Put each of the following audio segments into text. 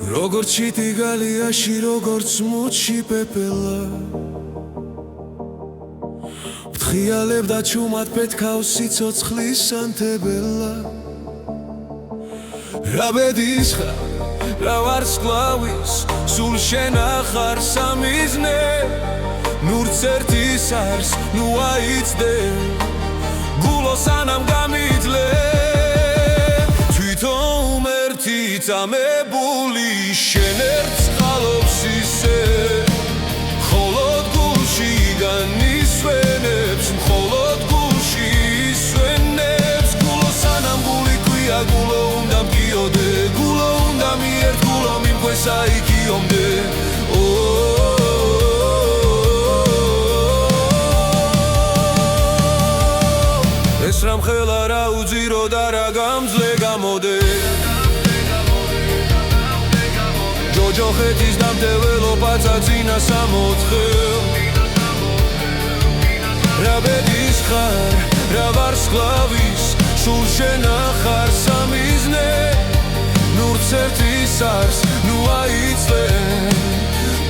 როგორც ჩიტი გალიაში, როგორც მუჩი პეპელა ფრთხიალებდა ჩუმად პეთქავს სიცოცხლის ანთებელა რა ბედის ხარ, რა ვარსკვლავის სულ შენ ახარ სამიზნე ნურც ერთის არს, ნუ აიცდე გულო სანამ გამიძლე თვითონ ერთი წამებული შენ ერთ წყალობს ისე მხოლოდ გულში განისვენებს მხოლოდ გულში ისვენებს გულო სანამ გული ქვია გულო უნდა მგიოდე გულო უნდა მიერთ გულო მიმყვეს აიქიომდე ეს რამ ხელა რა უძირო და რა გამძლე გამოდე ჯოჯოხეთის დამტეველო პაწაწინა სამოთხელ რა ბედის ხარ, რა ვარსკვლავის სულ შენ ახარ სამიზნე ნურც ერთის არს, ნუ აიცლე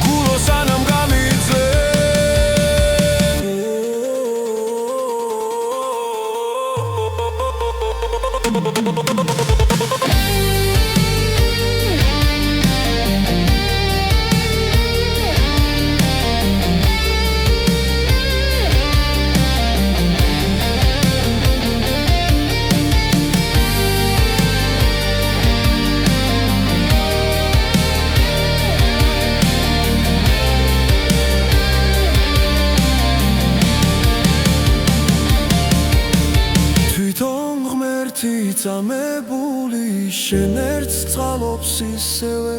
გულო სანამ გამიძლე წამებული შენ ერთ წყალობს ისევე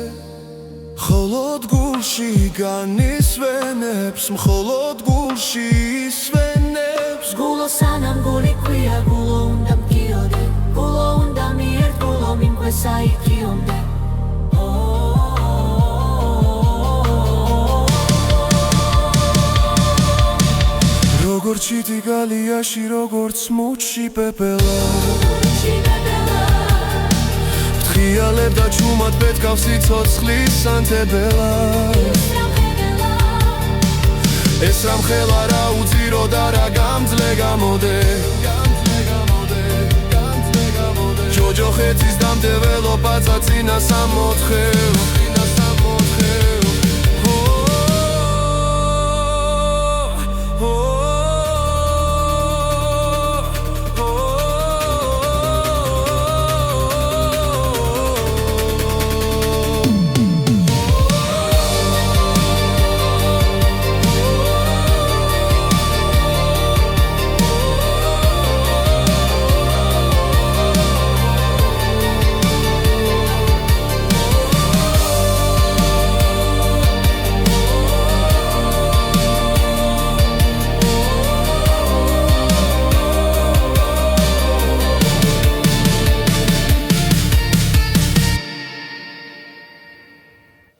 მხოლოდ გულში განისვენებს მხოლოდ გულში ისვენებს გულო სანამ გული ქვია გულო უნდა მგიოდე გულო უნდა მიერთ გულო მიმყვეს აიქიომდე როგორც ჩიტი გალიაში როგორც მუჩი პეპელა ფრთხიალებდა ჩუმად პეთქავს სიცოცხლის ანთებელა ეს რამ ხელა რა უძირო და რა გამძლე გამოდე ჯოჯოხეთის დამტეველო პაწაწინა სამოთხელ